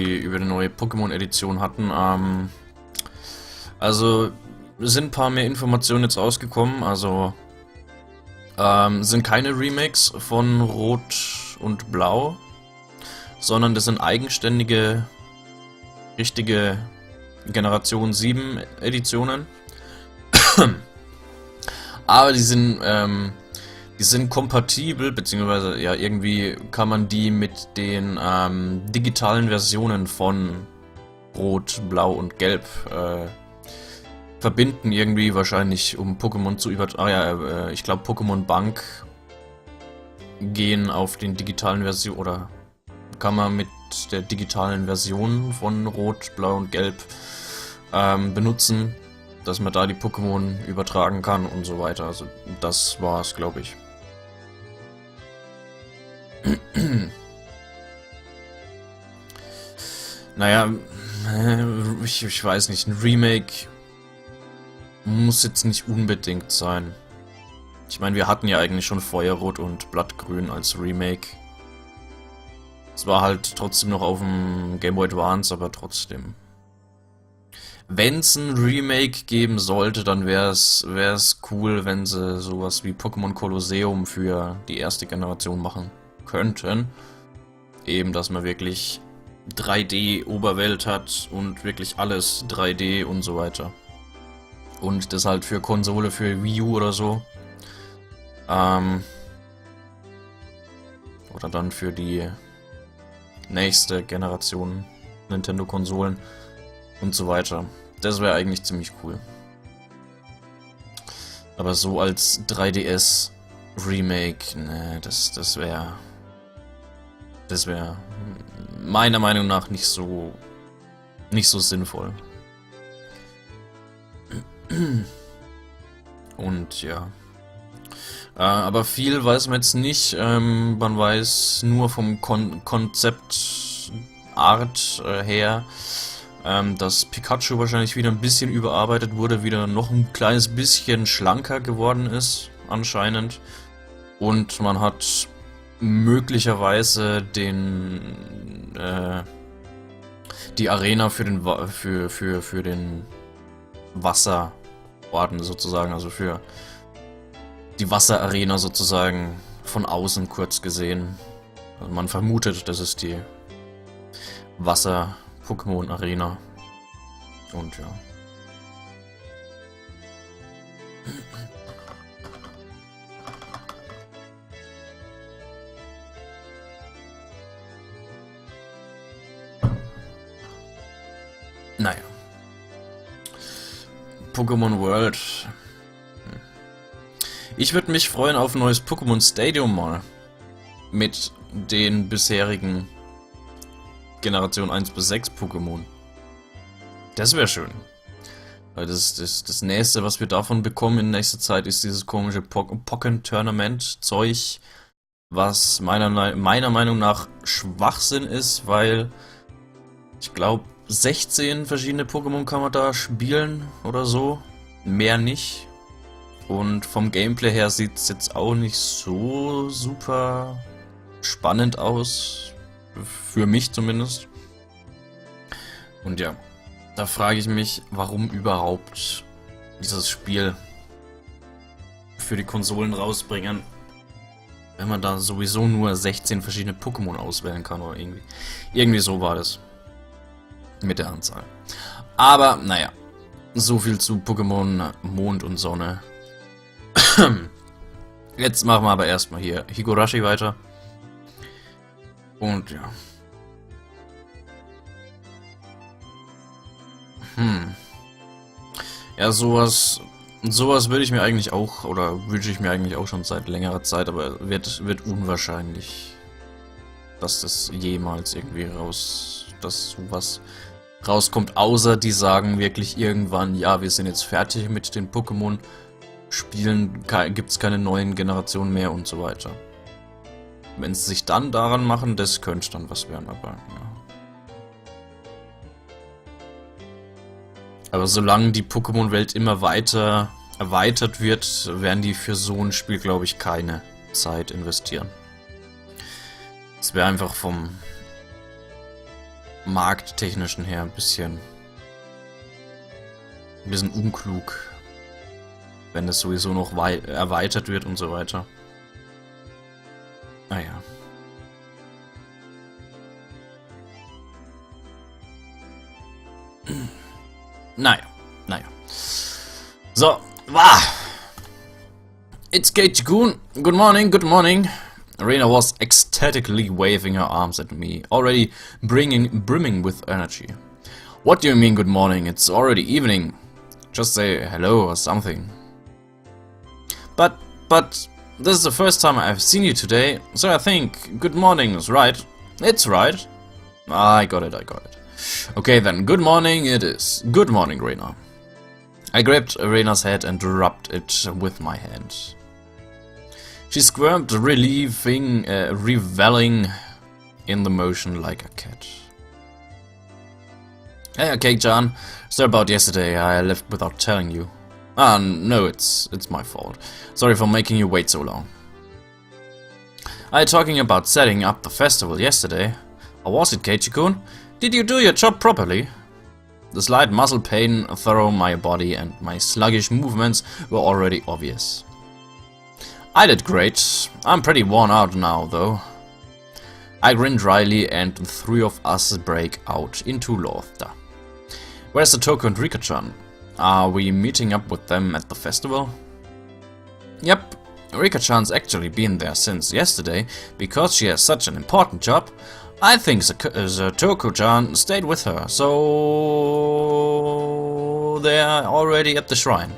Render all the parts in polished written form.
über die neue Pokémon-Edition hatten. Also sind ein paar mehr Informationen jetzt rausgekommen. Also sind keine Remakes von Rot und Blau, sondern das sind eigenständige, richtige Generation 7 Editionen. Aber die sind kompatibel, beziehungsweise ja, irgendwie kann man die mit den digitalen Versionen von Rot, Blau und Gelb verbinden, irgendwie wahrscheinlich, um Pokémon zu übertragen. Ah ja, ich glaube Pokémon Bank gehen auf den digitalen Version, oder kann man mit der digitalen Version von Rot, Blau und Gelb benutzen, dass man da die Pokémon übertragen kann und so weiter. Also das war's, glaube ich. Naja, ich weiß nicht, ein Remake muss jetzt nicht unbedingt sein. Ich meine, wir hatten ja eigentlich schon Feuerrot und Blattgrün als Remake. Es war halt trotzdem noch auf dem Game Boy Advance, aber trotzdem. Wenn es ein Remake geben sollte, dann wär's cool, wenn sie sowas wie Pokémon Colosseum für die erste Generation machen könnten. Eben, dass man wirklich 3D-Oberwelt hat und wirklich alles 3D und so weiter. Und das halt für Konsole, für Wii U oder so. Oder dann für die nächste Generation Nintendo-Konsolen und so weiter. Das wäre eigentlich ziemlich cool. Aber so als 3DS Remake, ne, das wäre meiner Meinung nach nicht so sinnvoll. Und ja. Aber viel weiß man jetzt nicht. Man weiß nur vom Konzept Art her, dass Pikachu wahrscheinlich wieder ein bisschen überarbeitet wurde, wieder noch ein kleines bisschen schlanker geworden ist, anscheinend. Und man hat möglicherweise die Arena für den Wasserorden sozusagen, also für die Wasserarena sozusagen von außen kurz gesehen. Also man vermutet, das ist die Wasser-Pokémon-Arena. Und ja. Naja. Pokémon World. Ich würde mich freuen auf ein neues Pokémon Stadium mal. Mit den bisherigen Generation 1 bis 6 Pokémon. Das wäre schön. Weil das nächste, was wir davon bekommen in nächster Zeit, ist dieses komische Pokken-Tournament-Zeug, was meiner Meinung nach Schwachsinn ist, weil ich glaube 16 verschiedene Pokémon kann man da spielen oder so. Mehr nicht. Und vom Gameplay her sieht es jetzt auch nicht so super spannend aus. Für mich zumindest. Und ja, da frage ich mich, warum überhaupt dieses Spiel für die Konsolen rausbringen, wenn man da sowieso nur 16 verschiedene Pokémon auswählen kann oder irgendwie. Irgendwie so war das. Mit der Anzahl. Aber, naja, so viel zu Pokémon Mond und Sonne. Jetzt machen wir aber erstmal hier Higurashi weiter. Und ja. Ja, sowas würde ich mir eigentlich auch, oder wünsche ich mir eigentlich auch schon seit längerer Zeit, aber wird unwahrscheinlich, dass das jemals irgendwie dass sowas rauskommt, außer die sagen wirklich irgendwann, ja, wir sind jetzt fertig mit den Pokémon Spielen, gibt's keine neuen Generationen mehr und so weiter. Wenn sie sich dann daran machen, das könnte dann was werden, aber ja. Aber solange die Pokémon-Welt immer weiter erweitert wird, werden die für so ein Spiel, glaube ich, keine Zeit investieren. Es wäre einfach markttechnischen her ein bisschen unklug, wenn es sowieso noch erweitert wird und so weiter. Naja. Naja. So, It's Keiichi-kun. Good morning. Rena was ecstatically waving her arms at me, already brimming with energy. What do you mean good morning? It's already evening. Just say hello or something. But this is the first time I've seen you today, so I think good morning is right. It's right. I got it. Okay then, good morning it is. Good morning, Rena. I grabbed Rena's head and rubbed it with my hand. She squirmed, reveling in the motion like a cat. Hey, okay, John. Sorry about yesterday. I left without telling you. Ah, no, it's my fault. Sorry for making you wait so long. Talking about setting up the festival yesterday. How was it, Keiichi-kun? Did you do your job properly? The slight muscle pain through my body and my sluggish movements were already obvious. I did great. I'm pretty worn out now, though. I grinned dryly and the three of us break out into laughter. Where's Satoko and Rika-chan? Are we meeting up with them at the festival? Yep, Rika-chan's actually been there since yesterday, because she has such an important job. I think Satoko-chan stayed with her, so they're already at the shrine.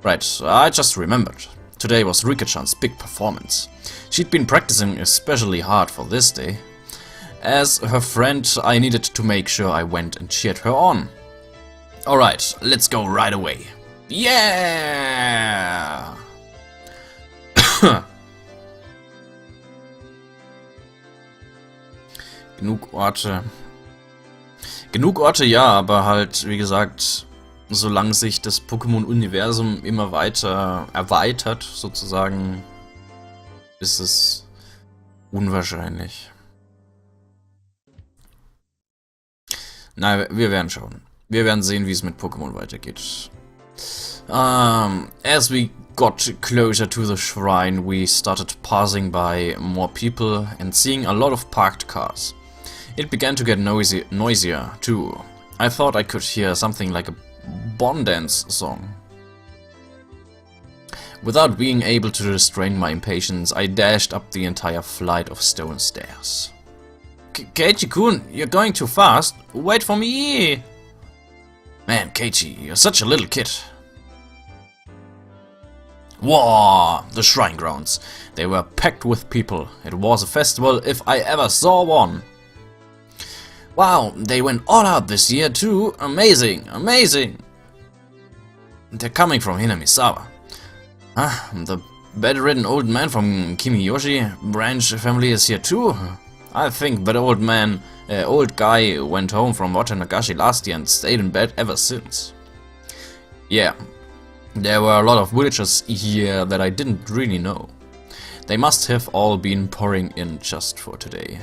Right, I just remembered. Today was Rika-chan's big performance. She'd been practicing especially hard for this day. As her friend, I needed to make sure I went and cheered her on. Alright, let's go right away. Yeah! Genug Orte. Genug Orte, ja, aber halt, wie gesagt, solange sich das Pokémon-Universum immer weiter erweitert, sozusagen, ist es unwahrscheinlich. Na, wir werden schauen. Wir werden sehen, wie es mit Pokémon weitergeht. As we got closer to the shrine, we started passing by more people and seeing a lot of parked cars. It began to get noisier too. I thought I could hear something like a Bon Dance song. Without being able to restrain my impatience, I dashed up the entire flight of stone stairs. Keiichi-kun, you're going too fast. Wait for me! Man, Keiichi, you're such a little kid. Whoa! The shrine grounds. They were packed with people. It was a festival if I ever saw one. Wow, they went all out this year too. Amazing, amazing. They're coming from Hinamisawa. The bedridden old man from Kimiyoshi branch family is here too. I think that old guy went home from Watanagashi last year and stayed in bed ever since. Yeah, there were a lot of villagers here that I didn't really know. They must have all been pouring in just for today.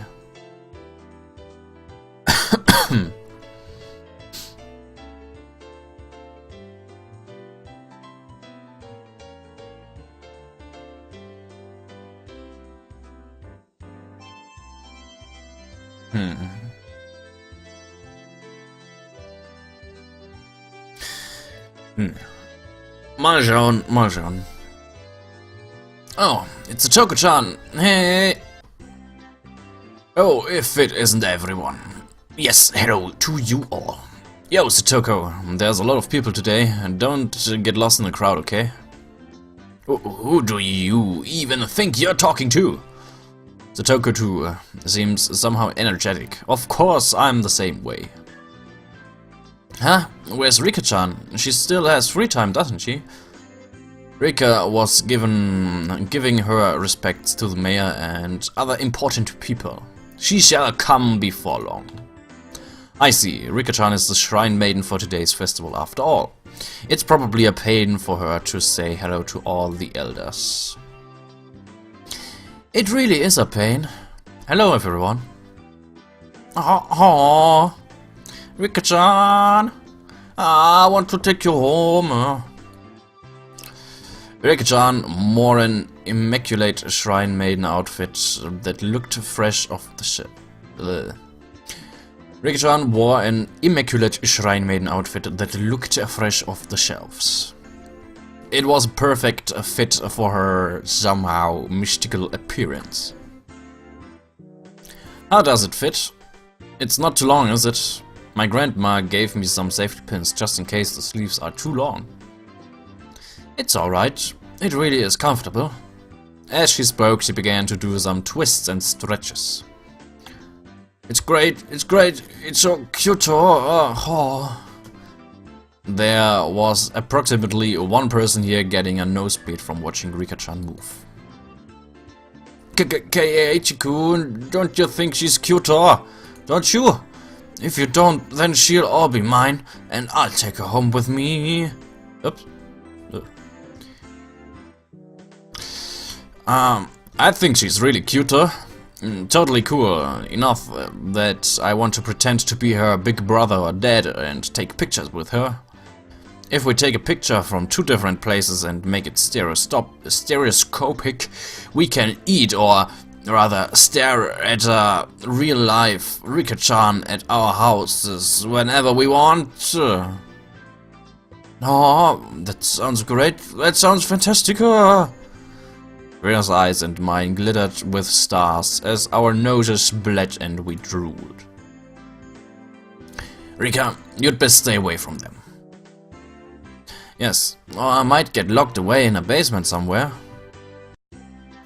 Mal schauen. Oh, it's a Satoko-chan. Hey. Oh, if it isn't everyone. Yes, hello to you all. Yo, Satoko, there's a lot of people today, and don't get lost in the crowd, okay? Who do you even think you're talking to? Satoko too seems somehow energetic. Of course, I'm the same way. Huh? Where's Rika-chan? She still has free time, doesn't she? Rika was giving her respects to the mayor and other important people. She shall come before long. I see, Rika-chan is the shrine maiden for today's festival after all. It's probably a pain for her to say hello to all the elders. It really is a pain. Hello everyone. Oh, Rika-chan, I want to take you home. Rika-chan wore an immaculate shrine maiden outfit that looked fresh off the shelf. Rika-chan wore an immaculate shrine maiden outfit that looked fresh off the shelves. It was a perfect fit for her somehow mystical appearance. How does it fit? It's not too long, is it? My grandma gave me some safety pins just in case the sleeves are too long. It's alright. It really is comfortable. As she spoke, she began to do some twists and stretches. It's great, it's so cute. Oh. There was approximately one person here getting a nosebleed from watching Rika-chan move. Keiichi-kun, don't you think she's cuter? Don't you? If you don't, then she'll all be mine, and I'll take her home with me. Oops. I think she's really cuter. Totally cool enough that I want to pretend to be her big brother or dad and take pictures with her. If we take a picture from two different places and make it stereoscopic, we can eat or rather stare at a real-life Rika-chan at our houses whenever we want. Oh, that sounds great. That sounds fantastic. Rina's eyes and mine glittered with stars as our noses bled and we drooled. Rika, you'd best stay away from them. Yes, or I might get locked away in a basement somewhere.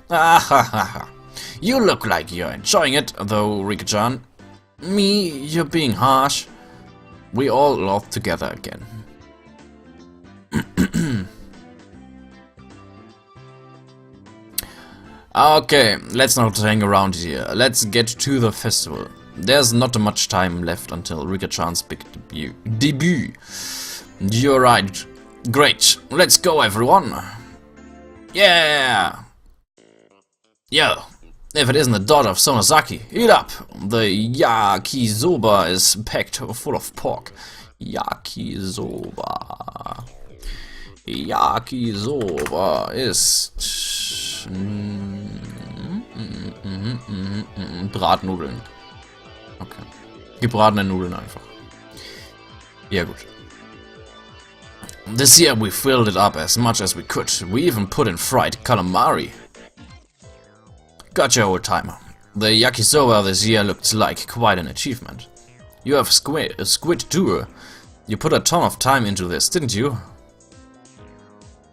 Ah ha ha ha. You look like you're enjoying it, though, Rika-chan. Me, you're being harsh. We all laughed together again. Okay, let's not hang around here. Let's get to the festival. There's not much time left until Rika-chan's big debut. You're right. Great. Let's go, everyone. Yeah! Yo, if it isn't the daughter of Sonozaki, eat up! The yakisoba is packed full of pork. Yakisoba. Yakisoba ist... Bratnudeln. Okay. Gebratene Nudeln einfach. Ja, gut. This year we filled it up as much as we could. We even put in fried calamari. Gotcha, old timer. The yakisoba this year looked like quite an achievement. You have squid too. You put a ton of time into this, didn't you?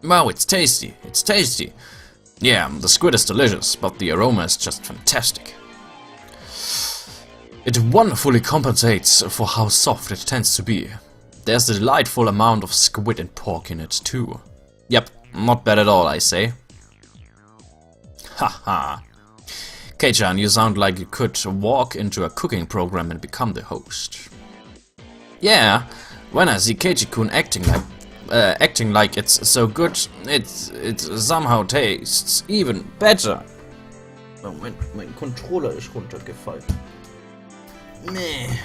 Wow, it's tasty. It's tasty. Yeah, the squid is delicious, but the aroma is just fantastic. It wonderfully compensates for how soft it tends to be. There's a delightful amount of squid and pork in it too. Yep, not bad at all, I say. Haha. Kei-chan, you sound like you could walk into a cooking program and become the host. Yeah, when I see Keiichi-kun acting like it's so good, it somehow tastes even better. Oh, mein Controller ist runtergefallen. Nee.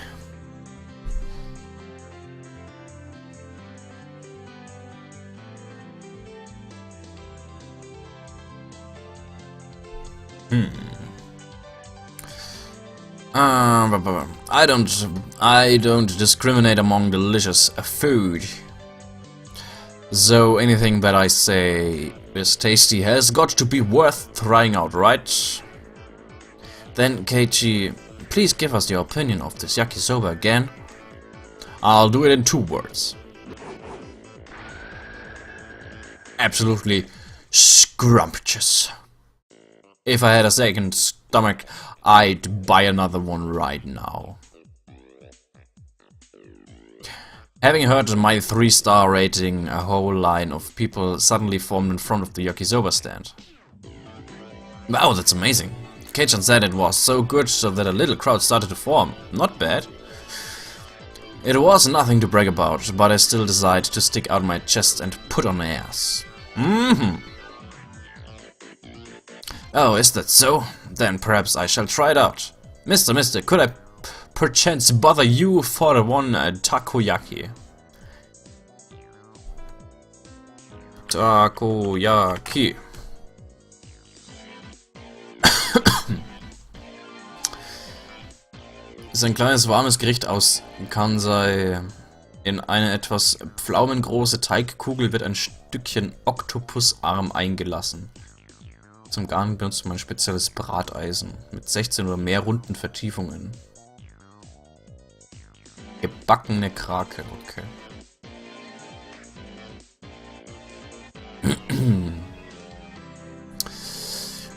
I don't discriminate among delicious food. So anything that I say is tasty has got to be worth trying out, right? Then Keiichi, please give us your opinion of this yakisoba again. I'll do it in 2 words. Absolutely scrumptious. If I had a second stomach, I'd buy another one right now. Having heard my 3-star rating, a whole line of people suddenly formed in front of the yakisoba stand. Wow, that's amazing. Kei-chan said it was so good so that a little crowd started to form. Not bad. It was nothing to brag about, but I still decided to stick out my chest and put on airs. Oh, is that so? Then perhaps I shall try it out. Mister, could I perchance bother you for one takoyaki? Takoyaki. Ist ein kleines warmes Gericht aus Kansai. In eine etwas pflaumengroße Teigkugel wird ein Stückchen Oktopusarm eingelassen. Zum Garen benutzt man ein spezielles Brateisen mit 16 oder mehr runden Vertiefungen. Gebackene Krake, okay.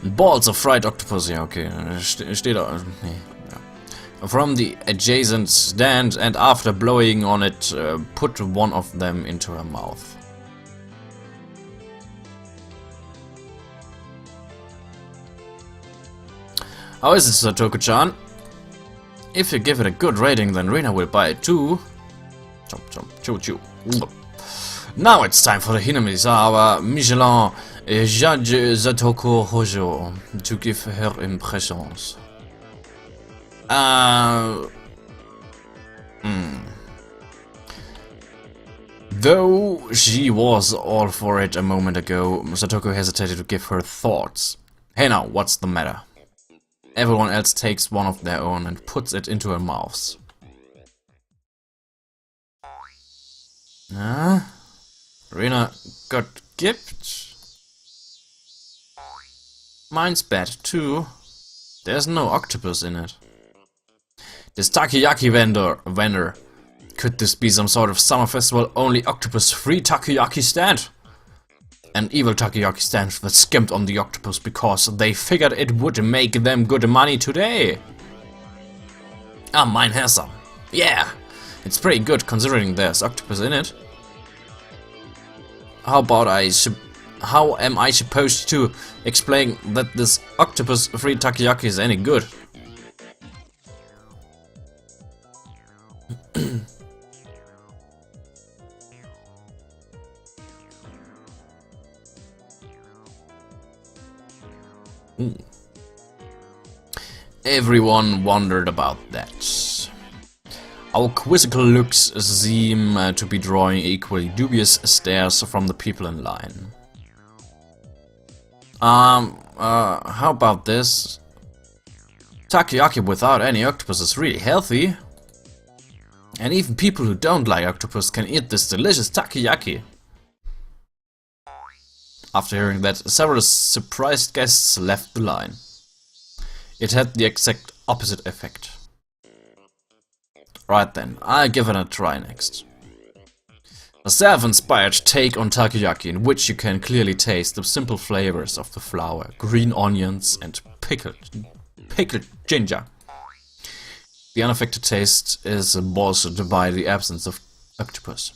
Balls of fried octopus, ja, okay. Steht da. Nee, ja. From the adjacent stand, and after blowing on it, put one of them into her mouth. How is it, Satoko-chan? If you give it a good rating, then Rina will buy it too. Chomp, chomp, chew, chew. Now it's time for the Hinamizawa Michelin Judge Satoko Hojo to give her impressions. Though she was all for it a moment ago, Satoko hesitated to give her thoughts. Hey now, what's the matter? Everyone else takes one of their own and puts it into their mouths. Rina got gift? Mine's bad too. There's no octopus in it. This takoyaki vendor. Could this be some sort of summer festival only octopus free takoyaki stand? An evil takoyaki stand that skimped on the octopus because they figured it would make them good money today. Ah, mine has some. Yeah, it's pretty good considering there's octopus in it. How am I supposed to explain that this octopus-free takoyaki is any good? Everyone wondered about that. Our quizzical looks seem to be drawing equally dubious stares from the people in line. How about this? Takoyaki without any octopus is really healthy. And even people who don't like octopus can eat this delicious takoyaki. After hearing that, several surprised guests left the line. It had the exact opposite effect. Right then, I'll give it a try next. A self-inspired take on takoyaki in which you can clearly taste the simple flavors of the flour, green onions and pickled ginger. The unaffected taste is bolstered by the absence of octopus.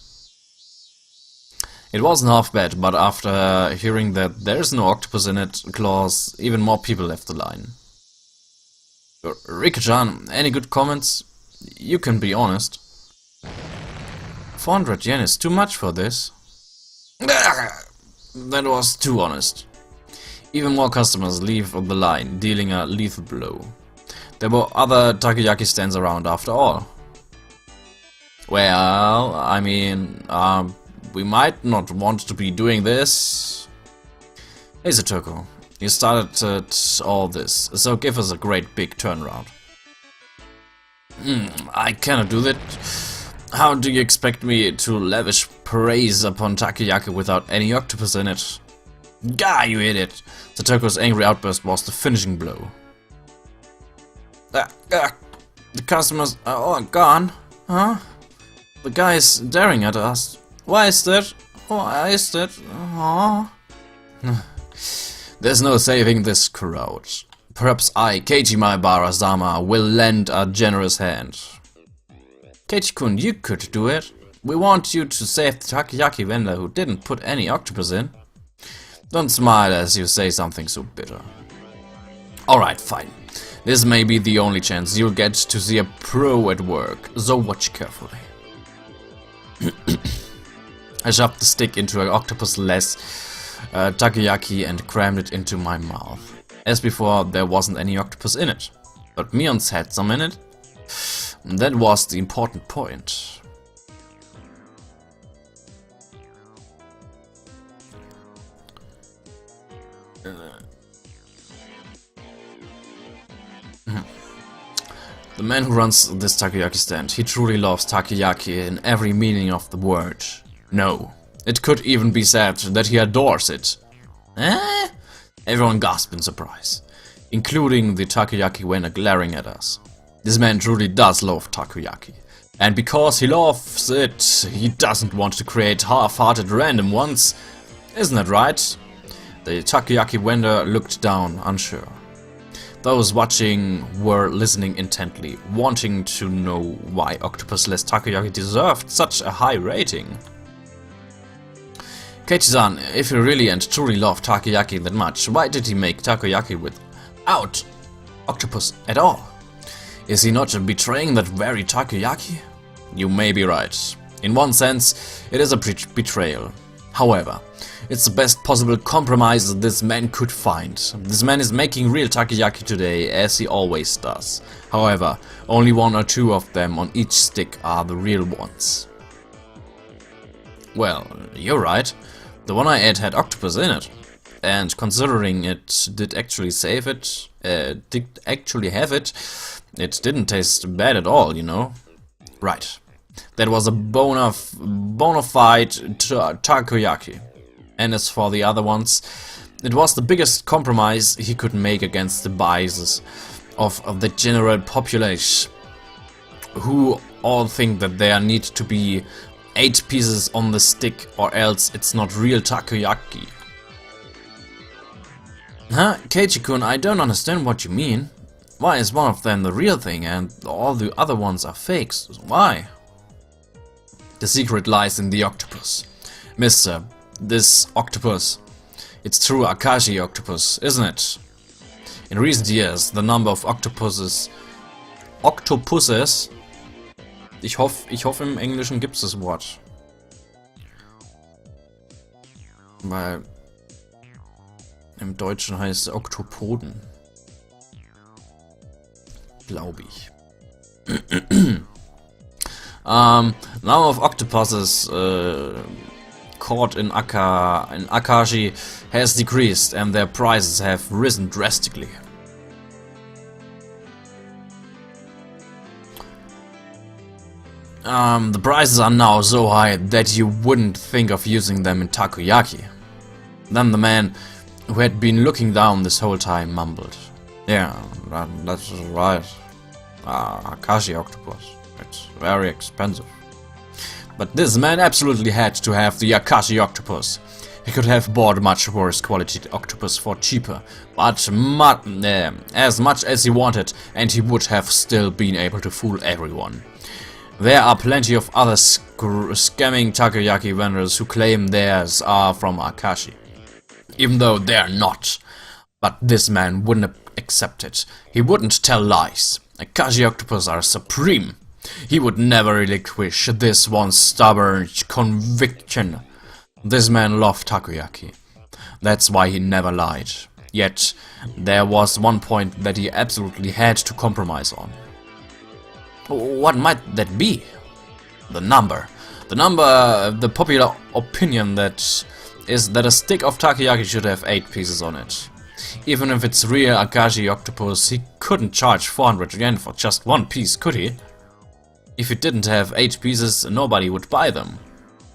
It wasn't half bad, but after hearing that there's no octopus in it clause, even more people left the line. Rika-chan, any good comments? You can be honest. 400 yen is too much for this. That was too honest. Even more customers leave the line, dealing a lethal blow. There were other takoyaki stands around after all. Well, I mean, we might not want to be doing this. Hey Satoko, you started all this, so give us a great big turnaround. I cannot do that. How do you expect me to lavish praise upon takoyaki without any octopus in it? Gah, you idiot! Satoko's angry outburst was the finishing blow. The customers are all gone, huh? The guy is staring at us. Why is that? Why is that? Huh? There's no saving this crowd. Perhaps I, Keiji Maebara-sama, will lend a generous hand. Keiji-kun, you could do it. We want you to save the takoyaki vendor who didn't put any octopus in. Don't smile as you say something so bitter. Alright, fine. This may be the only chance you'll get to see a pro at work, so watch carefully. I shoved the stick into an octopus-less takoyaki and crammed it into my mouth. As before, there wasn't any octopus in it, but Mion's had some in it. That was the important point. The man who runs this takoyaki stand, he truly loves takoyaki in every meaning of the word. No, it could even be said that he adores it. Eh? Everyone gasped in surprise, including the takoyaki vendor glaring at us. This man truly does love takoyaki. And because he loves it, he doesn't want to create half-hearted random ones. Isn't that right? The takoyaki vendor looked down, unsure. Those watching were listening intently, wanting to know why Octopus-less takoyaki deserved such a high rating. Keiichi-san, if he really and truly loved takoyaki that much, why did he make takoyaki without octopus at all? Is he not betraying that very takoyaki? You may be right. In one sense, it is a betrayal. However, it's the best possible compromise this man could find. This man is making real takoyaki today, as he always does. However, only 1 or 2 of them on each stick are the real ones. Well, you're right. The one I ate had octopus in it. And considering it did actually have it, it didn't taste bad at all, you know. Right. That was a bona fide takoyaki. And as for the other ones, it was the biggest compromise he could make against the biases of the general population, who all think that there need to be 8 pieces on the stick or else it's not real takoyaki. Huh? Keiichi-kun, I don't understand what you mean. Why is one of them the real thing and all the other ones are fakes? Why? The secret lies in the octopus. Mister, this octopus, it's true Akashi octopus, isn't it? In recent years, the number of octopuses, ich hoffe im Englischen gibt's das Wort. Weil im Deutschen heißt es Oktopoden. Glaube ich. Number of octopuses caught in Akashi has decreased and their prices have risen drastically. The prices are now so high that you wouldn't think of using them in takoyaki. Then the man who had been looking down this whole time mumbled. Yeah, that's right. Akashi octopus. It's very expensive. But this man absolutely had to have the Akashi octopus. He could have bought much worse quality octopus for cheaper, but as much as he wanted, and he would have still been able to fool everyone. There are plenty of other scamming takoyaki vendors who claim theirs are from Akashi, even though they're not. But this man wouldn't accept it. He wouldn't tell lies. Akashi octopus are supreme. He would never relinquish this one stubborn conviction. This man loved takoyaki. That's why he never lied. Yet, there was one point that he absolutely had to compromise on. What might that be? The number. The popular opinion that is that a stick of takoyaki should have 8 pieces on it. Even if it's real Akashi octopus, he couldn't charge 400 yen for just 1 piece, could he? If it didn't have 8 pieces, nobody would buy them.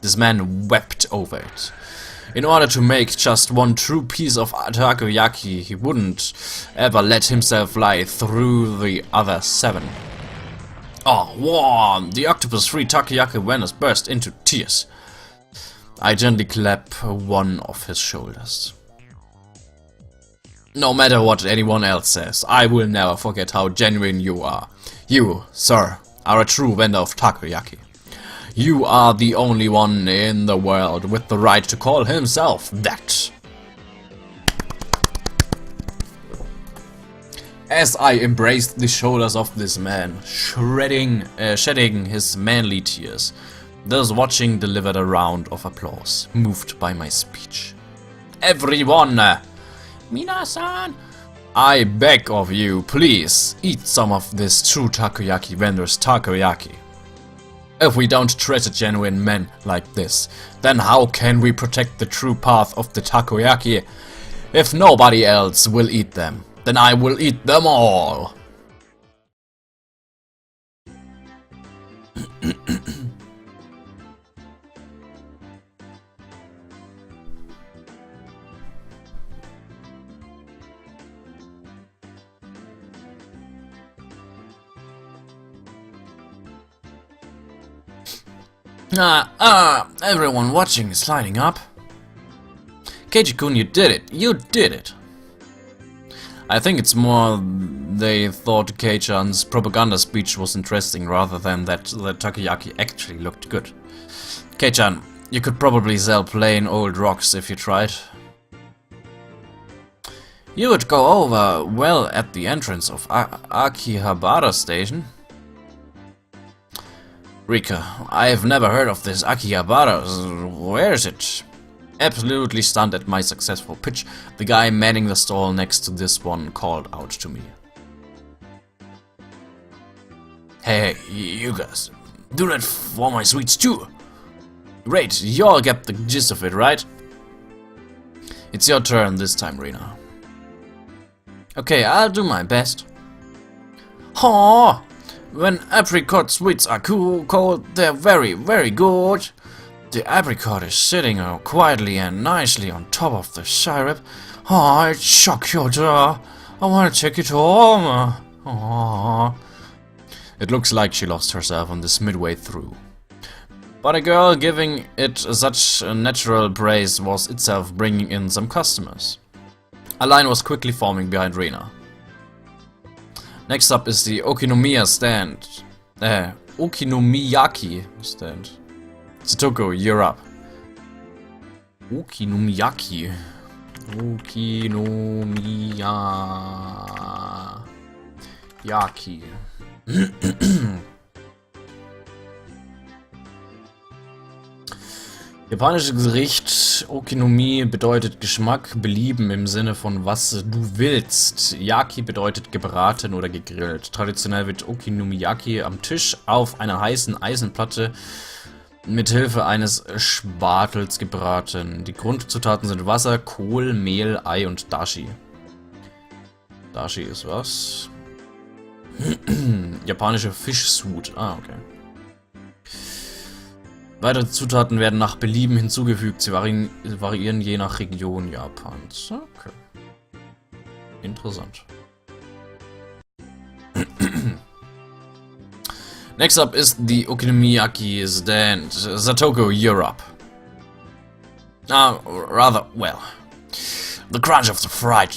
This man wept over it. In order to make just 1 true piece of takoyaki, he wouldn't ever let himself lie through the other 7. Oh, wow! The octopus-free takoyaki vendors burst into tears. I gently clapped one of his shoulders. No matter what anyone else says, I will never forget how genuine you are. You, sir, are a true vendor of takoyaki. You are the only one in the world with the right to call himself that. As I embraced the shoulders of this man, shedding his manly tears, those watching delivered a round of applause, moved by my speech. Everyone! Minasan! I beg of you, please, eat some of this true takoyaki vendor's takoyaki. If we don't treasure genuine men like this, then how can we protect the true path of the takoyaki? If nobody else will eat them, then I will eat them all. Everyone watching is lining up. Keiji-kun, you did it. You did it. I think it's more they thought Kei-chan's propaganda speech was interesting rather than that the takoyaki actually looked good. Kei-chan, you could probably sell plain old rocks if you tried. You would go over well at the entrance of Akihabara Station. Rika, I've never heard of this Akihabara. Where is it? Absolutely stunned at my successful pitch, the guy manning the stall next to this one called out to me. Hey, you guys, do that for my sweets too. Great, you all get the gist of it, right? It's your turn this time, Rina. Okay, I'll do my best. Huh? When apricot sweets are cold, they're very, very good. The apricot is sitting quietly and nicely on top of the syrup. Oh, it's chocolate. I want to take it home. Oh. It looks like she lost herself on this midway through. But a girl giving it such a natural praise was itself bringing in some customers. A line was quickly forming behind Rina. Next up is the Okinomiya stand. Okinomiyaki stand. Satoko, you're up. Okinomiyaki. Okinomiyaki. Japanisches Gericht Okonomie bedeutet Geschmack, belieben im Sinne von was du willst. Yaki bedeutet gebraten oder gegrillt. Traditionell wird Okonomiyaki am Tisch auf einer heißen Eisenplatte mit Hilfe eines Spatels gebraten. Die Grundzutaten sind Wasser, Kohl, Mehl, Ei und Dashi. Dashi ist was? Japanische Fischsud. Ah, okay. Weitere Zutaten werden nach Belieben hinzugefügt. Sie variieren je nach Region Japans. Okay. Interessant. Next up is the Okonomiyaki stand. Satoko, you're up. Rather, well. The crunch of the fried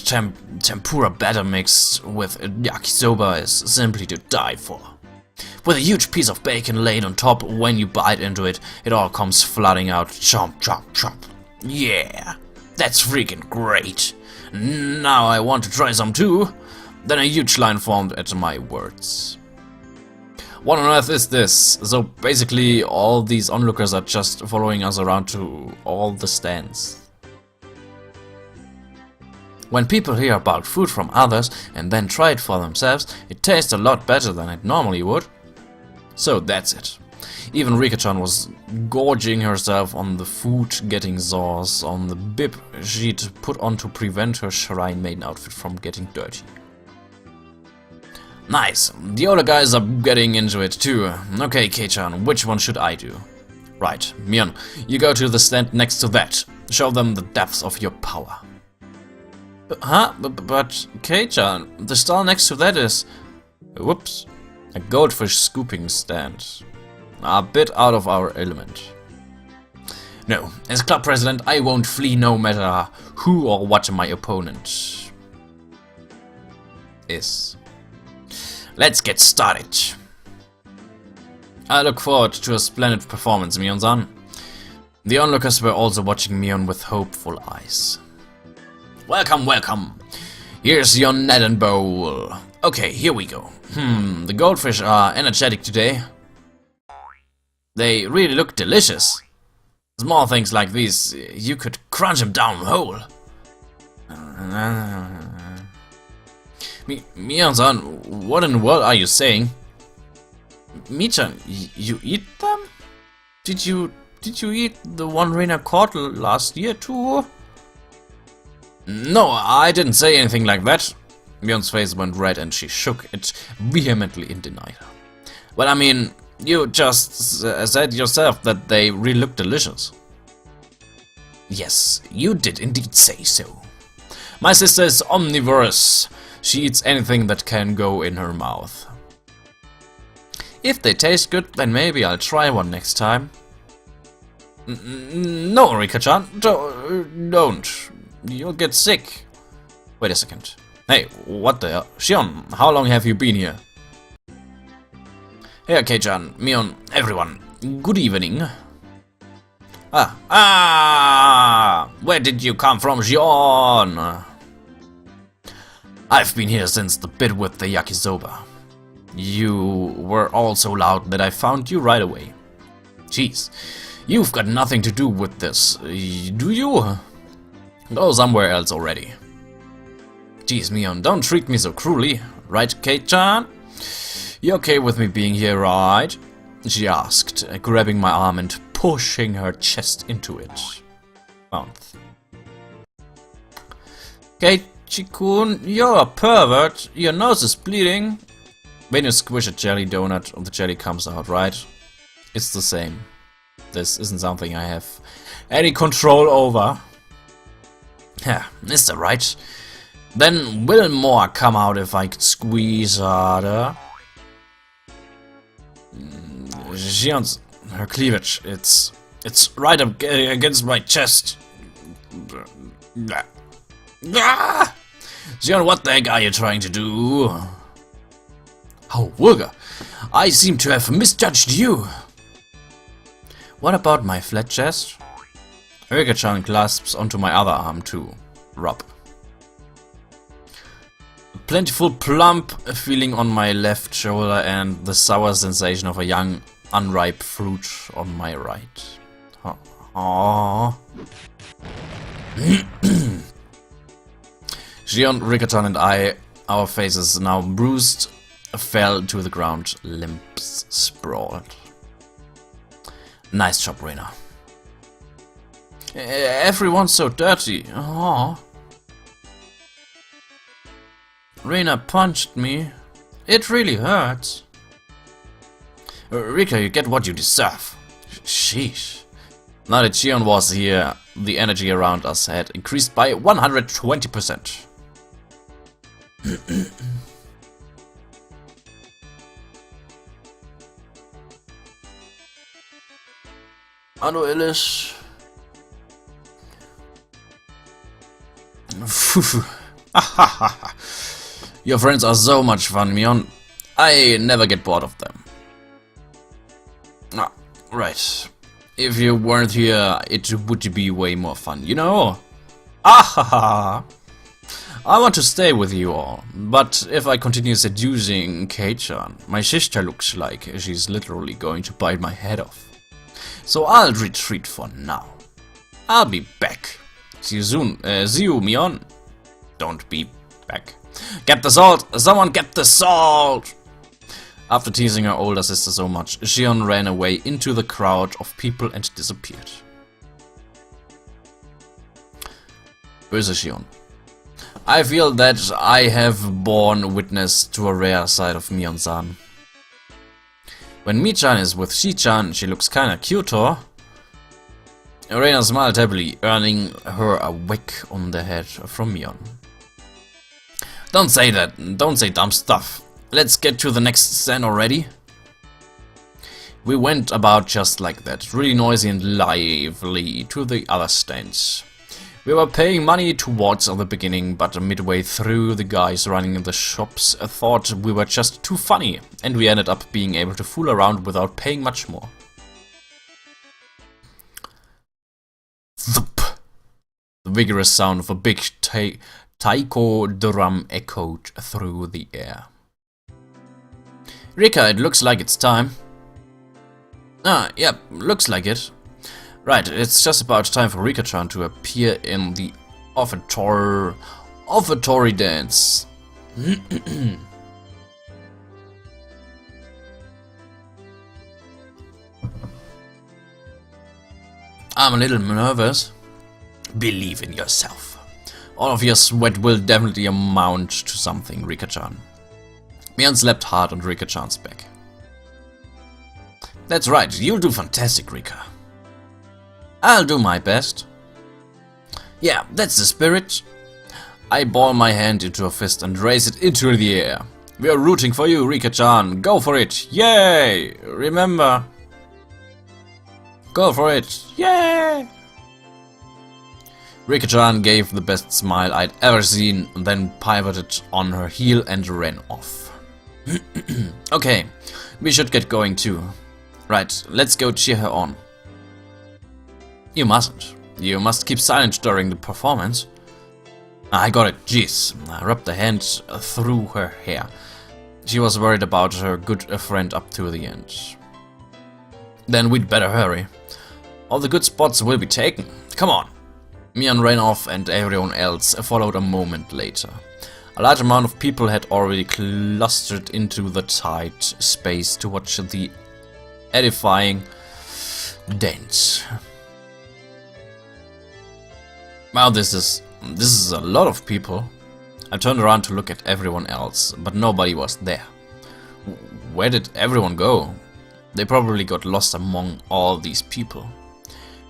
tempura batter mixed with yakisoba is simply to die for. With a huge piece of bacon laid on top, when you bite into it, it all comes flooding out. Chomp, chomp, chomp. Yeah, that's freaking great. Now I want to try some too. Then a huge line formed at my words. What on earth is this? So basically all these onlookers are just following us around to all the stands. When people hear about food from others and then try it for themselves, it tastes a lot better than it normally would. So that's it. Even Rika-chan was gorging herself on the food-getting sauce on the bib she'd put on to prevent her shrine maiden outfit from getting dirty. Nice, the older guys are getting into it too. Okay, Kei-chan, which one should I do? Right, Mion, you go to the stand next to that. Show them the depths of your power. Huh? But Kei-chan, the stall next to that is... Whoops. A goldfish scooping stand. A bit out of our element. No, as club president, I won't flee no matter who or what my opponent is. Let's get started. I look forward to a splendid performance, Mion-san. The onlookers were also watching Mion with hopeful eyes. Welcome, welcome. Here's your net and bowl. Okay, here we go. The goldfish are energetic today. They really look delicious. Small things like these, you could crunch them down whole. Mion-san, what in the world are you saying? Michan, you eat them? Did you eat the one Reina caught last year too? No, I didn't say anything like that. Mion's face went red and she shook it vehemently in denial. Well, I mean, you just said yourself that they really look delicious. Yes, you did indeed say so. My sister is omnivorous. She eats anything that can go in her mouth. If they taste good, then maybe I'll try one next time. No, Rika-chan, don't. You'll get sick. Wait a second. Hey, what the hell? Shion, how long have you been here? Hey, Kei-chan, Mion, everyone, good evening. Where did you come from, Shion? I've been here since the bit with the yakisoba. You were all so loud that I found you right away. Jeez, you've got nothing to do with this, do you? Go somewhere else already. Jeez, Mion, don't treat me so cruelly, right, Kei-chan? You okay with me being here, right? She asked, grabbing my arm and pushing her chest into it. Mouth. Keiichi-kun, you're a pervert. Your nose is bleeding. When you squish a jelly donut, the jelly comes out, right? It's the same. This isn't something I have any control over. Yeah, is that right? Then will more come out if I could squeeze harder? Shion's, her cleavage, it's right up against my chest. Shion, what the heck are you trying to do? Oh, Wurga, I seem to have misjudged you. What about my flat chest? Rika-chan clasps onto my other arm too. Rub. A plentiful plump feeling on my left shoulder and the sour sensation of a young, unripe fruit on my right. Aww. Shion, Rika-chan and I, our faces now bruised, fell to the ground, limbs sprawled. Nice job, Reina. Everyone's so dirty. Aww. Reina punched me. It really hurts. Rika, you get what you deserve. Sheesh. Now that Shion was here, the energy around us had increased by 120%. Hallo Illish. Your friends are so much fun, Mion. I never get bored of them. Ah, right. If you weren't here, it would be way more fun, you know? Ah, I want to stay with you all, but if I continue seducing Kei-chan, my sister looks like she's literally going to bite my head off. So I'll retreat for now. I'll be back. See you soon. See you, Mion. Don't be back. Get the salt! Someone get the salt! After teasing her older sister so much, Shion ran away into the crowd of people and disappeared. Böse Shion. I feel that I have borne witness to a rare side of Mion-san. When Mi-chan is with Shi-chan, she looks kinda cute, huh? Reina smiled happily, earning her a whack on the head from Mion. Don't say that, don't say dumb stuff. Let's get to the next stand already. We went about just like that, really noisy and lively, to the other stands. We were paying money towards the beginning, but midway through the guys running the shops thought we were just too funny, and we ended up being able to fool around without paying much more. Thup! The vigorous sound of a big taiko drum echoed through the air. Rika, it looks like it's time. Ah, yep, looks like it. Right, it's just about time for Rika-chan to appear in the offertory dance. I'm a little nervous. Believe in yourself. All of your sweat will definitely amount to something, Rika-chan. Mian slapped hard on Rika-chan's back. That's right, you'll do fantastic, Rika. I'll do my best. Yeah, that's the spirit. I ball my hand into a fist and raise it into the air. We are rooting for you, Rika-chan. Go for it. Yay! Remember. Go for it. Yay! Rika-chan gave the best smile I'd ever seen, then pivoted on her heel and ran off. Okay, we should get going too. Right, let's go cheer her on. You mustn't. You must keep silent during the performance. I got it, jeez. I rubbed a hand through her hair. She was worried about her good friend up to the end. Then we'd better hurry. All the good spots will be taken. Come on. Mian ran off and everyone else followed a moment later. A large amount of people had already clustered into the tight space to watch the edifying dance. Wow, this is a lot of people. I turned around to look at everyone else, but nobody was there. Where did everyone go? They probably got lost among all these people.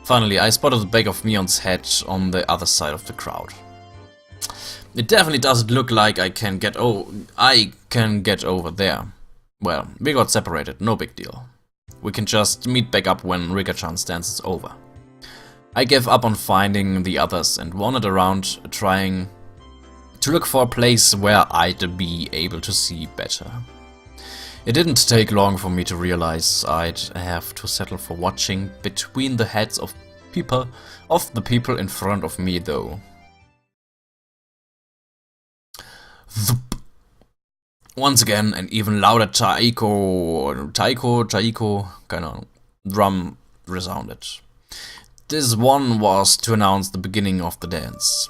Finally, I spotted the back of Mion's head on the other side of the crowd. It definitely doesn't look like I can get over there. Well, we got separated, no big deal. We can just meet back up when Rika-chan's dance is over. I gave up on finding the others and wandered around trying to look for a place where I'd be able to see better. It didn't take long for me to realize I'd have to settle for watching between the heads of the people in front of me though. Once again, an even louder taiko, keine Ahnung, drum resounded. This one was to announce the beginning of the dance.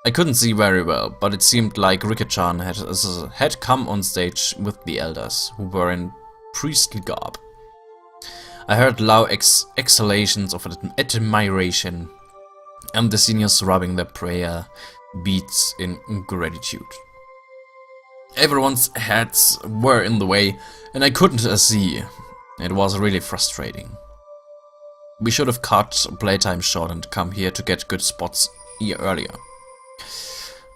I couldn't see very well, but it seemed like Rika-chan had come on stage with the elders, who were in priestly garb. I heard loud exhalations of admiration, and the seniors rubbing their prayer beads in gratitude. Everyone's heads were in the way, and I couldn't see. It was really frustrating. We should have cut playtime short and come here to get good spots earlier.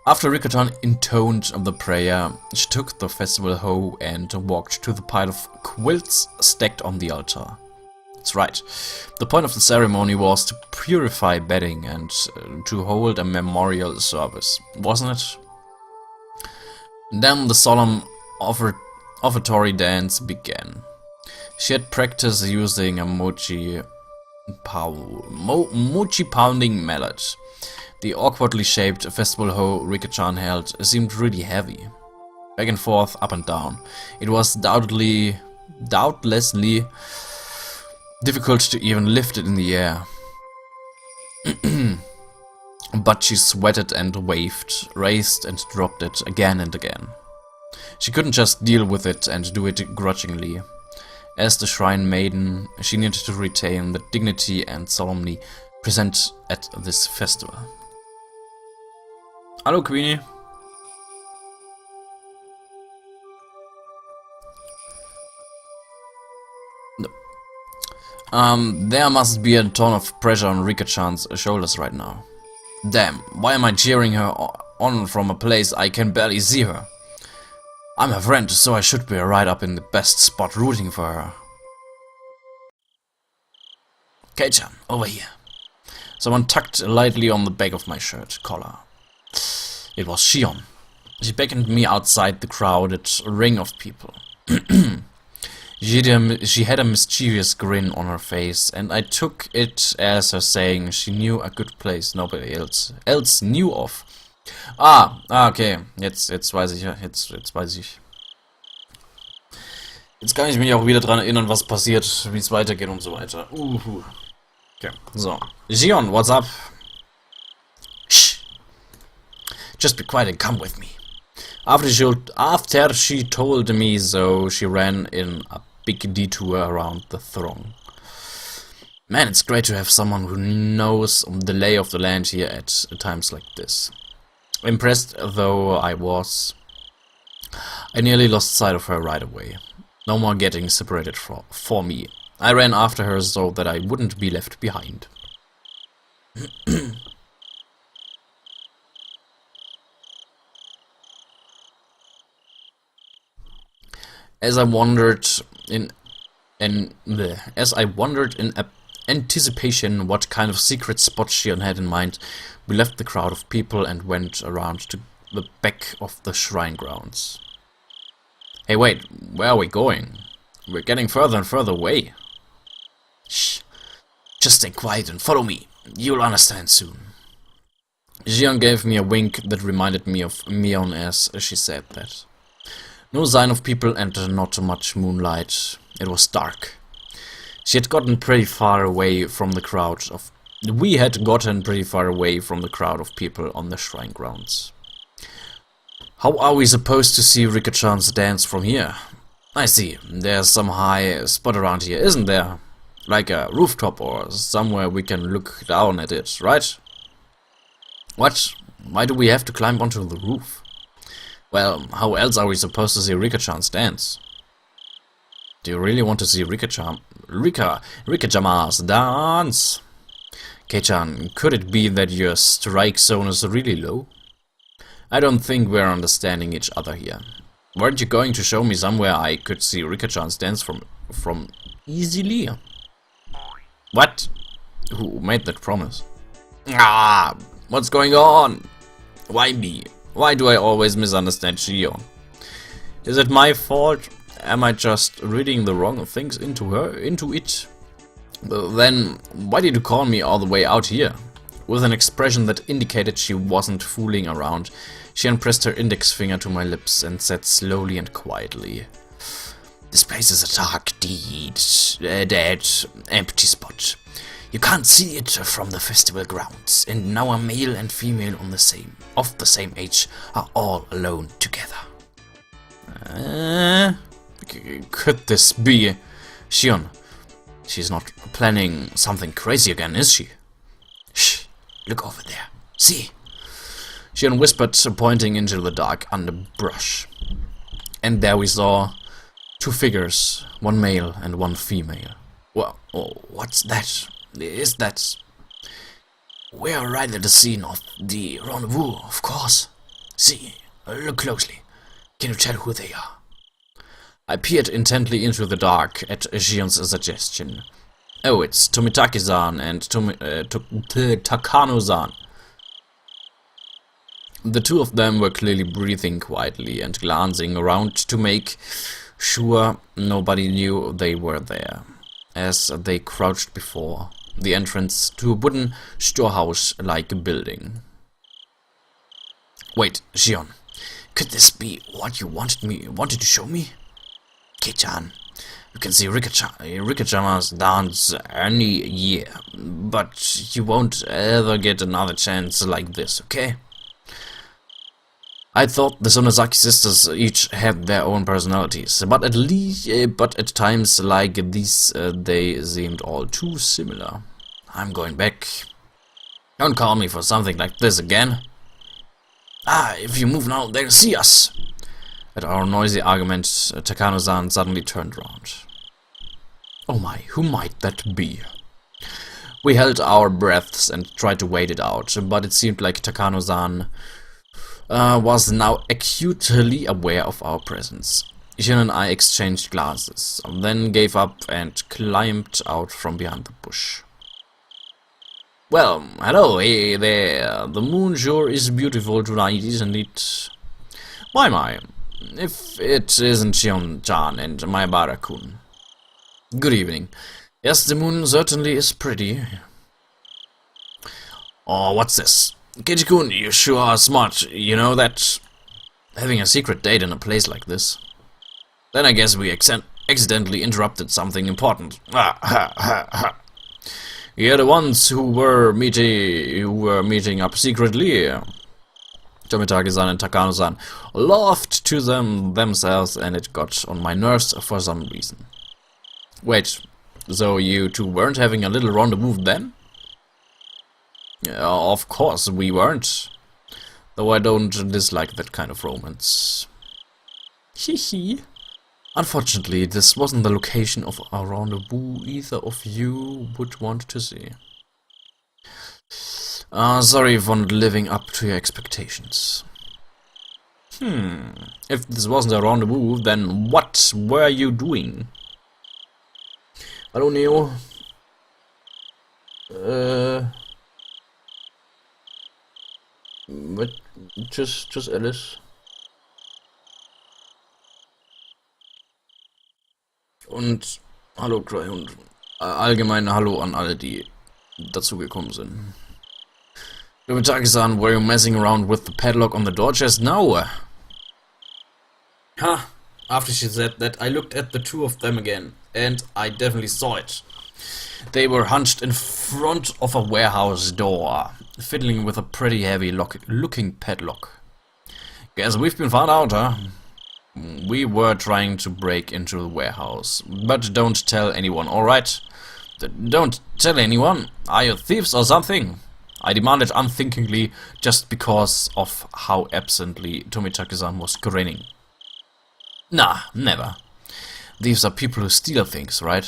After Rika-chan intoned the prayer, she took the festival hoe and walked to the pile of quilts stacked on the altar. That's right. The point of the ceremony was to purify bedding and to hold a memorial service, wasn't it? Then the solemn offertory dance began. She had practiced using a mochi pounding mallet. The awkwardly shaped festival hoe Rika-chan held seemed really heavy. Back and forth, up and down. It was doubtlessly difficult to even lift it in the air. But she sweated and waved, raised and dropped it again and again. She couldn't just deal with it and do it grudgingly. As the shrine maiden, she needed to retain the dignity and solemnly present at this festival. Hello, Queenie. There must be a ton of pressure on Rika-chan's shoulders right now. Damn, why am I cheering her on from a place I can barely see her? I'm her friend, so I should be right up in the best spot rooting for her. Kei-chan, over here. Someone tugged lightly on the back of my shirt collar. It was Shion. She beckoned me outside the crowded ring of people. She had a mischievous grin on her face, and I took it as her saying she knew a good place nobody else knew of. Okay, jetzt weiß ich, jetzt weiß ich. Jetzt kann ich mich auch wieder dran erinnern, was passiert, wie es weitergeht und so weiter. Okay, so. Shion, what's up? Shh. Just be quiet and come with me. After she told me so, she ran in a big detour around the throng. Man, it's great to have someone who knows the lay of the land here at times like this. Impressed though I was, I nearly lost sight of her right away. No more getting separated for me. I ran after her so that I wouldn't be left behind. As I wondered in anticipation what kind of secret spot Shion had in mind, we left the crowd of people and went around to the back of the shrine grounds. Hey, wait, where are we going? We're getting further and further away. Shh, just stay quiet and follow me. You'll understand soon. Shion gave me a wink that reminded me of Mion as she said that. No sign of people and not much moonlight. It was dark. She had gotten pretty far away from the crowd of... We had gotten pretty far away from the crowd of people on the shrine grounds. How are we supposed to see Rika-chan's dance from here? I see, there's some high spot around here, isn't there? Like a rooftop or somewhere we can look down at it, right? What? Why do we have to climb onto the roof? Well, how else are we supposed to see Rika-chan's dance? Do you really want to see Rika-jama's dance? Kei-chan, could it be that your strike zone is really low? I don't think we're understanding each other here. Weren't you going to show me somewhere I could see Rika-chan's dance from easily? What? Who made that promise? Ah, what's going on? Why me? Why do I always misunderstand Shion? Is it my fault? Am I just reading the wrong things into it? Then why did you call me all the way out here? With an expression that indicated she wasn't fooling around, she pressed her index finger to my lips and said slowly and quietly, "This place is a dark, dead, empty spot. You can't see it from the festival grounds, and now a male and female of the same age are all alone together." Could this be Shion? She's not planning something crazy again, is she? Shh, look over there. See? Shion whispered, pointing into the dark underbrush. And there we saw two figures, one male and one female. Well, what's that? Is that... We are right at the scene of the rendezvous, of course. See, look closely. Can you tell who they are? I peered intently into the dark at Shion's suggestion. Oh, it's Tomitaki-san and Takano-san. The two of them were clearly breathing quietly and glancing around to make sure nobody knew they were there, as they crouched before the entrance to a wooden storehouse-like building. Wait, Shion, could this be what you wanted to show me? Kei-chan, you can see Rika-jama's dance any year, but you won't ever get another chance like this, okay? I thought the Sonozaki sisters each had their own personalities, but at times like these, they seemed all too similar. I'm going back. Don't call me for something like this again. Ah, if you move now, they'll see us. At our noisy argument, Takano-san suddenly turned round. Oh my, who might that be? We held our breaths and tried to wait it out, but it seemed like Takano-san was now acutely aware of our presence. Shion and I exchanged glances, then gave up and climbed out from behind the bush. Well, hello, hey there. The moon sure is beautiful tonight, isn't it? My. If it isn't Shion-chan and Maebara-kun. Good evening. Yes, the moon certainly is pretty. Oh, what's this? Keiji-kun, you sure are smart, you know that? Having a secret date in a place like this. Then I guess we accidentally interrupted something important. You're the ones who were meeting up secretly. Tomitake-san and Takano-san laughed to themselves, and it got on my nerves for some reason. Wait, so you two weren't having a little rendezvous then? Yeah, of course we weren't. Though I don't dislike that kind of romance. Hehe. Unfortunately, this wasn't the location of a rendezvous either of you would want to see. Sorry for not living up to your expectations. If this wasn't a rendezvous, then what were you doing? Hallo Neo. Tschüss Alice. Und hallo Cry und allgemein Hallo an alle, die dazugekommen sind. Tomitake-san, were you messing around with the padlock on the door just now? Huh. After she said that, I looked at the two of them again, and I definitely saw it. They were hunched in front of a warehouse door, fiddling with a pretty heavy looking padlock. Guess we've been found out, huh? We were trying to break into the warehouse, but don't tell anyone, alright? Don't tell anyone? Are you thieves or something? I demanded unthinkingly, just because of how absently Tomitake-san was grinning. Nah, never. Thieves are people who steal things, right?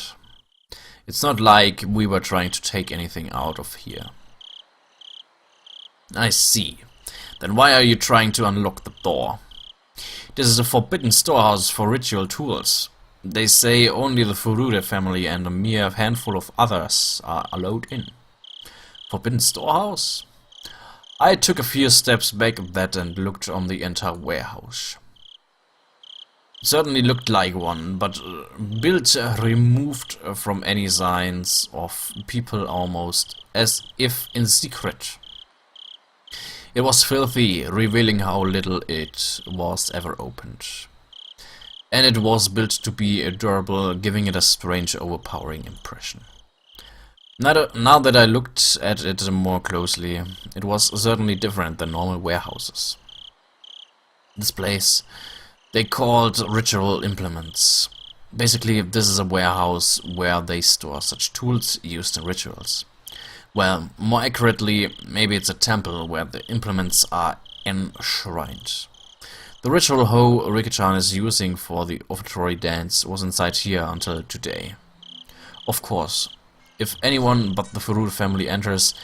It's not like we were trying to take anything out of here. I see. Then why are you trying to unlock the door? This is a forbidden storehouse for ritual tools. They say only the Furure family and a mere handful of others are allowed in. Forbidden storehouse? I took a few steps back at that and looked on the entire warehouse. It certainly looked like one, but built removed from any signs of people, almost as if in secret. It was filthy, revealing how little it was ever opened. And it was built to be durable, giving it a strange, overpowering impression. Now that I looked at it more closely, it was certainly different than normal warehouses. This place they called ritual implements. Basically, this is a warehouse where they store such tools used in rituals. Well, more accurately, maybe it's a temple where the implements are enshrined. The ritual hoe Riki-chan is using for the offertory dance was inside here until today. Of course, if anyone but the Furure family enters,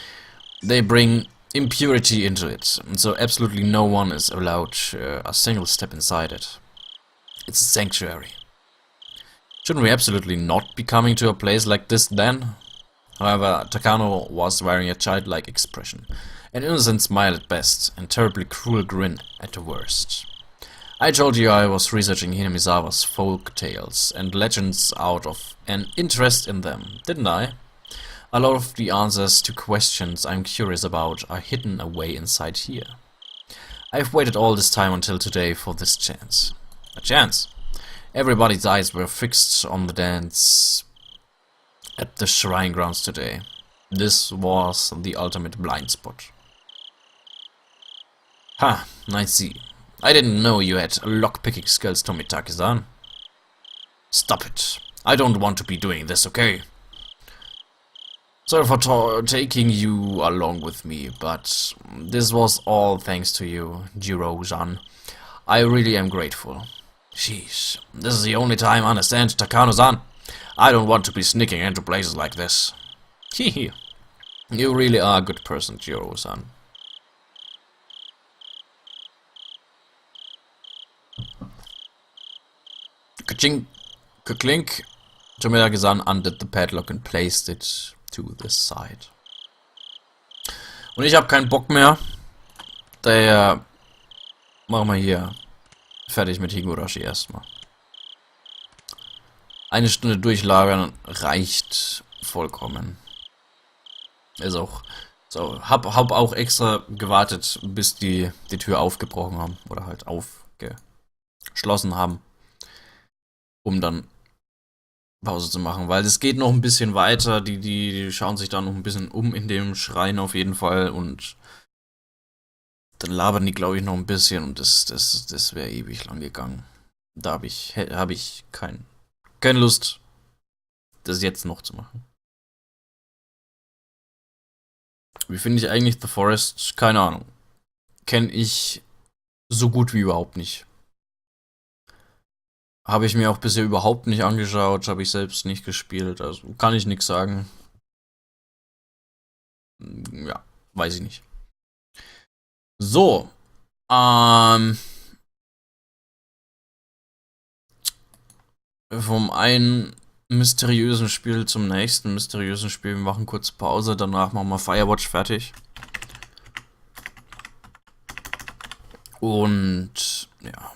they bring impurity into it, and so absolutely no one is allowed a single step inside it. It's a sanctuary. Shouldn't we absolutely not be coming to a place like this then? However, Takano was wearing a childlike expression, an innocent smile at best, and terribly cruel grin at the worst. I told you I was researching Hinamizawa's folk tales and legends out of an interest in them, didn't I? A lot of the answers to questions I'm curious about are hidden away inside here. I've waited all this time until today for this chance. A chance? Everybody's eyes were fixed on the dance at the shrine grounds today. This was the ultimate blind spot. Ha, I see. I didn't know you had lock-picking skills, Tomitake-san. Stop it. I don't want to be doing this, okay? Sorry for taking you along with me, but this was all thanks to you, Jiro-san. I really am grateful. Sheesh, this is the only time I understand, Takano-san. I don't want to be sneaking into places like this. Hehe. You really are a good person, Jiro-san. Ka-ching, ka-clink. Tomitake-san undid the padlock and placed it to the side. Und ich habe keinen Bock mehr. Daher machen wir hier fertig mit Higurashi erstmal. Eine Stunde durchlagern reicht vollkommen. Ist auch so. Hab auch extra gewartet, bis die Tür aufgebrochen haben oder halt aufgeschlossen haben, um dann Pause zu machen, weil es geht noch ein bisschen weiter, die schauen sich da noch ein bisschen um in dem Schrein auf jeden Fall und Dann labern die, glaube ich, noch ein bisschen und das wäre ewig lang gegangen. Da hab ich keine Lust, das jetzt noch zu machen. Wie finde ich eigentlich The Forest? Keine Ahnung. Kenne ich so gut wie überhaupt nicht. Habe ich mir auch bisher überhaupt nicht angeschaut, habe ich selbst nicht gespielt, also kann ich nichts sagen. Ja, weiß ich nicht. So, ähm, vom einen mysteriösen Spiel zum nächsten mysteriösen Spiel. Wir machen kurz Pause, danach machen wir Firewatch fertig. Und ja.